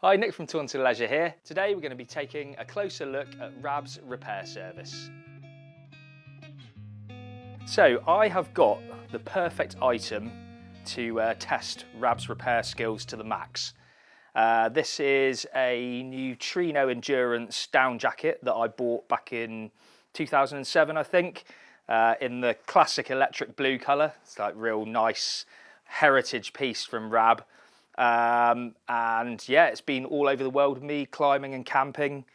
Hi, Nick from Taunton Leisure here. Today we're going to be taking a closer look at Rab's repair service. So I have got the perfect item to test Rab's repair skills to the max. This is a Neutrino Endurance down jacket that I bought back in 2007, I think, in the classic electric blue colour. It's like real nice heritage piece from Rab. And yeah, it's been all over the world with me, climbing and camping,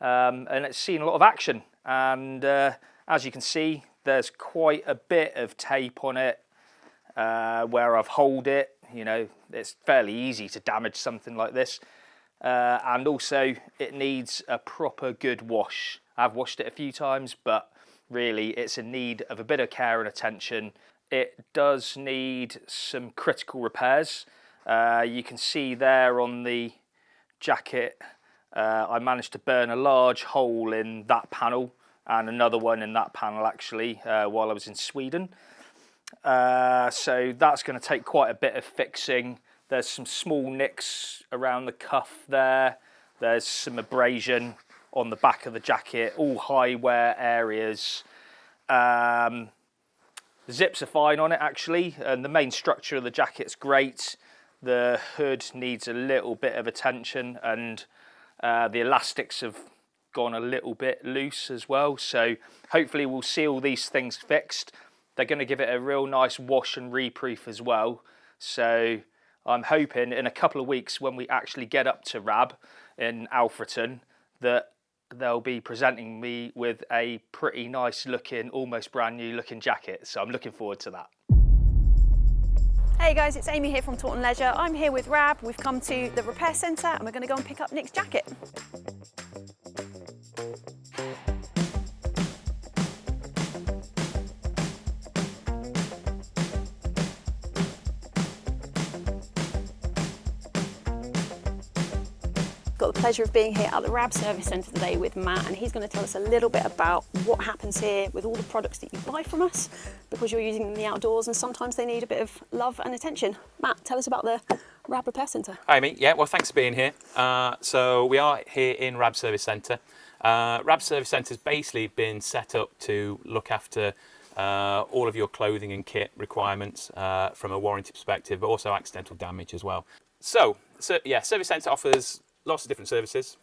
and it's seen a lot of action. And as you can see, there's quite a bit of tape on it where I've holed it. You know, it's fairly easy to damage something like this. And also, it needs a proper good wash. I've washed it a few times, but really it's in need of a bit of care and attention. It does need some critical repairs. You can see there on the jacket, I managed to burn a large hole in that panel and another one in that panel actually while I was in Sweden. So that's going to take quite a bit of fixing. There's some small nicks around the cuff there. There's some abrasion on the back of the jacket, all high wear areas. The zips are fine on it actually, and the main structure of the jacket's great. The hood needs a little bit of attention, and the elastics have gone a little bit loose as well. So hopefully we'll see all these things fixed. They're going to give it a real nice wash and reproof as well. So I'm hoping in a couple of weeks when we actually get up to Rab in Alfreton that they'll be presenting me with a pretty nice looking, almost brand new looking jacket. So I'm looking forward to that. Hey guys, it's Amy here from Taunton Leisure. I'm here with Rab. We've come to the repair centre and we're going to go and pick up Nick's jacket. Got the pleasure of being here at the Rab Service Centre today with Matt, and he's going to tell us a little bit about what happens here with all the products that you buy from us, because you're using them in the outdoors and sometimes they need a bit of love and attention. Matt, tell us about the Rab Repair Centre. Hi Amy, yeah, well thanks for being here. So we are here in Rab Service Centre. Rab Service Centre has basically been set up to look after all of your clothing and kit requirements from a warranty perspective, but also accidental damage as well. So yeah, Service Centre offers lots of different services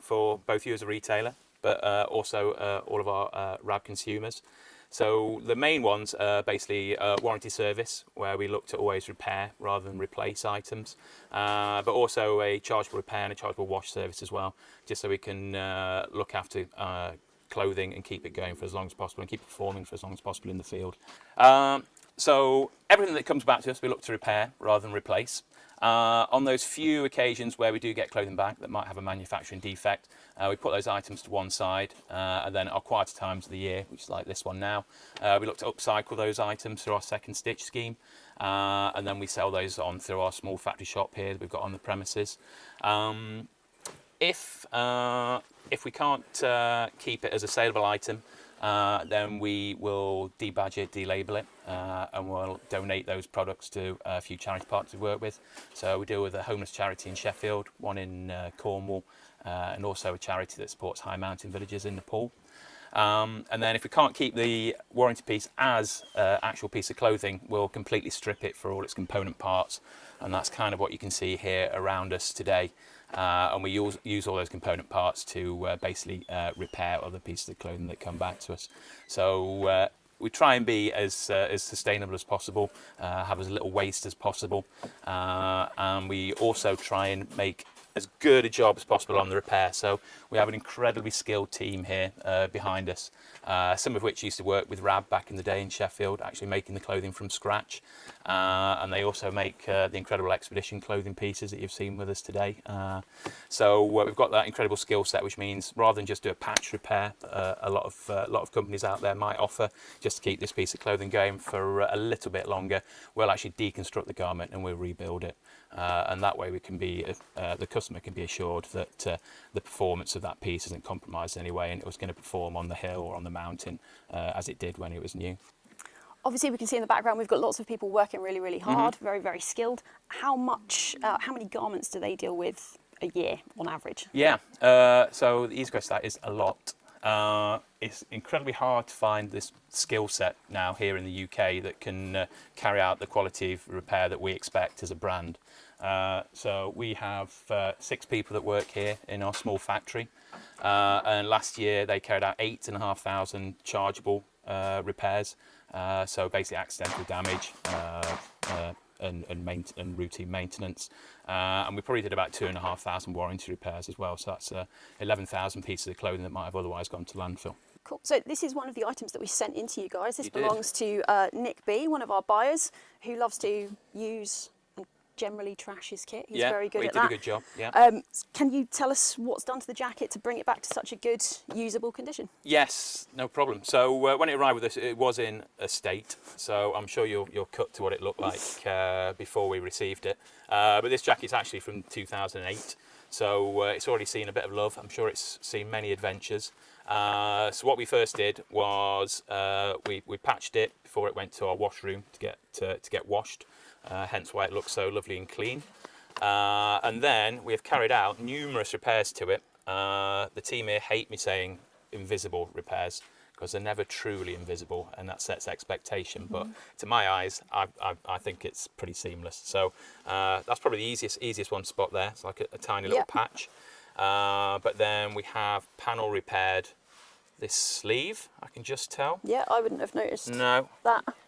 for both you as a retailer, but also all of our Rab consumers. So the main ones are basically warranty service, where we look to always repair rather than replace items, but also a chargeable repair and a chargeable wash service as well, just so we can look after clothing and keep it going for as long as possible and keep it performing for as long as possible in the field. So everything that comes back to us, we look to repair rather than replace. On those few occasions where we do get clothing back that might have a manufacturing defect, we put those items to one side, and then at our quieter times of the year, which is like this one now, we look to upcycle those items through our second stitch scheme, and then we sell those on through our small factory shop here that we've got on the premises. If we can't keep it as a saleable item, then we will debadge it, delabel it, and we'll donate those products to a few charity partners we work with. So we deal with a homeless charity in Sheffield, one in Cornwall, and also a charity that supports high mountain villages in Nepal. And then if we can't keep the warranty piece as an actual piece of clothing, we'll completely strip it for all its component parts, and that's kind of what you can see here around us today. And we use all those component parts to basically repair other pieces of clothing that come back to us. So we try and be as sustainable as possible, have as little waste as possible, and we also try and make as good a job as possible on the repair. So we have an incredibly skilled team here behind us, some of which used to work with Rab back in the day in Sheffield, actually making the clothing from scratch. And they also make the incredible expedition clothing pieces that you've seen with us today. So we've got that incredible skill set, which means rather than just do a patch repair, a lot of companies out there might offer just to keep this piece of clothing going for a little bit longer, we'll actually deconstruct the garment and we'll rebuild it. And that way we can be the customer can be assured that the performance of that piece isn't compromised in any way, and it was going to perform on the hill or on the mountain as it did when it was new. Obviously, we can see in the background we've got lots of people working really, really hard, very, very skilled. How many garments do they deal with a year on average? Yeah, so the easy question to that is a lot. It's incredibly hard to find this skill set now here in the UK that can carry out the quality of repair that we expect as a brand. So we have 6 people that work here in our small factory, and last year they carried out 8,500 chargeable repairs. So basically accidental damage and routine maintenance. And we probably did about 2,500 warranty repairs as well. So that's 11,000 pieces of clothing that might have otherwise gone to landfill. Cool. So this is one of the items that we sent into you guys. This You did. belongs to Nick B, one of our buyers, who loves to use and generally trash his kit. He's very good at that. Yeah, he did a good job. Yeah. Can you tell us what's done to the jacket to bring it back to such a good, usable condition? Yes, no problem. So when it arrived with us, it was in a state. So I'm sure you're cut to what it looked like before we received it. But this jacket's actually from 2008. So it's already seen a bit of love. I'm sure it's seen many adventures. So what we first did was we patched it before it went to our washroom to get washed. Hence why it looks so lovely and clean. And then we have carried out numerous repairs to it. The team here hate me saying invisible repairs because they're never truly invisible, and that sets expectation. But to my eyes, I think it's pretty seamless. So that's probably the easiest one to spot there. It's like a tiny little patch. But then we have panel repaired this sleeve, I can just tell. Yeah, I wouldn't have noticed that.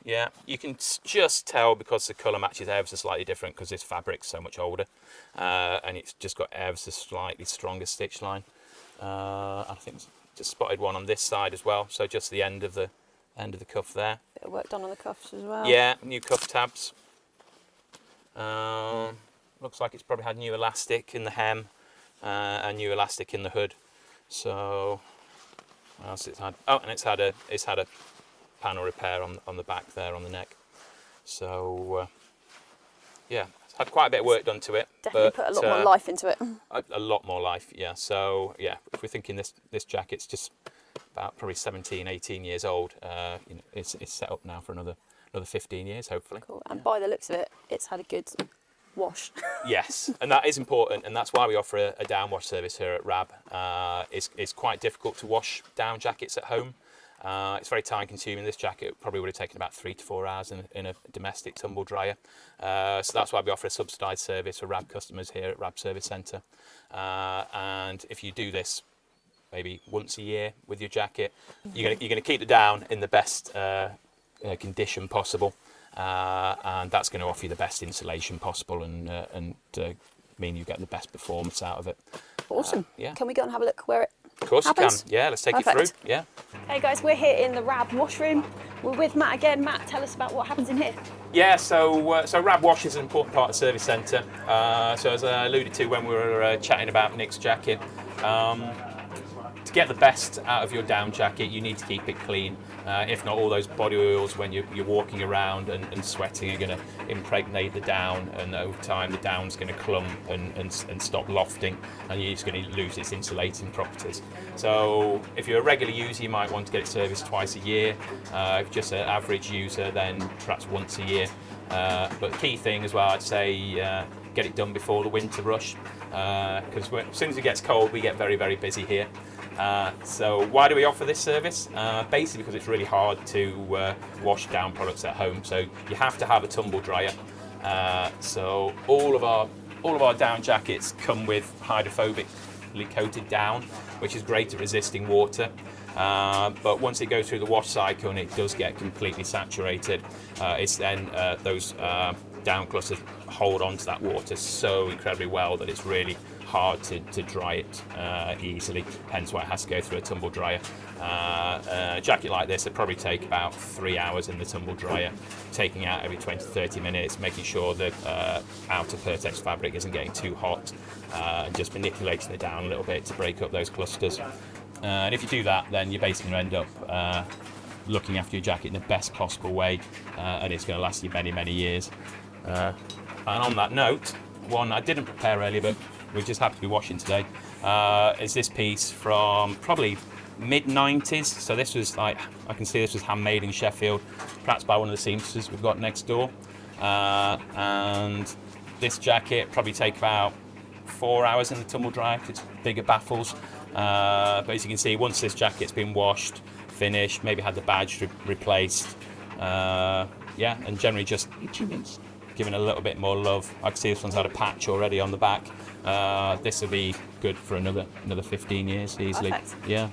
Yeah, you can just tell because the colour matches ever so slightly different because this fabric's so much older, and it's just got ever so slightly stronger stitch line. I think just spotted one on this side as well, so just the end of the cuff there. Bit of work done on the cuffs as well. Yeah, new cuff tabs. Looks like it's probably had new elastic in the hem and new elastic in the hood. So what else it's had? Oh, and it's had a panel repair on the back there on the neck. So yeah, it's had quite a bit of work done to it. Definitely put a lot more life into it. A lot more life, yeah. So yeah, if we're thinking this jacket's just about probably 17, 18 years old, you know, it's set up now for another 15 years, hopefully. Cool. And by the looks of it, it's had a good wash. Yes, and that is important, and that's why we offer a down wash service here at Rab. It's quite difficult to wash down jackets at home. It's very time consuming. This jacket probably would have taken about 3 to 4 hours in a domestic tumble dryer. So that's why we offer a subsidised service for Rab customers here at Rab Service Centre. And if you do this maybe once a year with your jacket, you're going to keep the down in the best condition possible. And that's going to offer you the best insulation possible and mean you get the best performance out of it. Awesome. Yeah. Can we go and have a look where it Of course happens? you can. Yeah, let's take you Perfect. through. Yeah. Hey guys, we're here in the Rab washroom. We're with Matt again. Matt, tell us about what happens in here. Yeah, so Rab Wash is an important part of the service centre. So as I alluded to when we were chatting about Nick's jacket, to get the best out of your down jacket, you need to keep it clean. If not, all those body oils when you're walking around and sweating are going to impregnate the down, and over time the down's going to clump and stop lofting, and you're just going to lose its insulating properties. So if you're a regular user, you might want to get it serviced twice a year. If you're just an average user, then perhaps once a year. But the key thing as well, I'd say, get it done before the winter rush, because as soon as it gets cold, we get very, very busy here. So why do we offer this service? Basically because it's really hard to wash down products at home, so you have to have a tumble dryer. So all of our down jackets come with hydrophobically coated down, which is great at resisting water. But once it goes through the wash cycle and it does get completely saturated, it's then those down clusters hold on to that water so incredibly well that it's really hard to dry it easily, hence why it has to go through a tumble dryer. A jacket like this would probably take about 3 hours in the tumble dryer, taking out every 20-30 minutes, making sure the outer Pertex fabric isn't getting too hot, and just manipulating it down a little bit to break up those clusters. And if you do that, then you're basically going to end up looking after your jacket in the best possible way, and it's going to last you many, many years. And on that note, one I didn't prepare earlier, but we just happen to be washing today, is this piece from probably mid-90s. So this was like, I can see this was handmade in Sheffield, perhaps by one of the seamsters we've got next door. And this jacket probably take about 4 hours in the tumble dry. It's bigger baffles. But as you can see, once this jacket's been washed, finished, maybe had the badge replaced, yeah, and generally just given a little bit more love. I can see this one's had a patch already on the back. This will be good for another 15 years easily. Perfect. Yeah.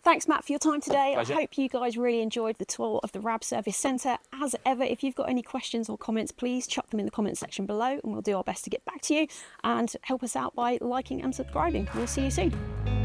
Thanks, Matt, for your time today. Pleasure. I hope you guys really enjoyed the tour of the Rab Service Centre. As ever, if you've got any questions or comments, please chuck them in the comments section below and we'll do our best to get back to you. And help us out by liking and subscribing. We'll see you soon.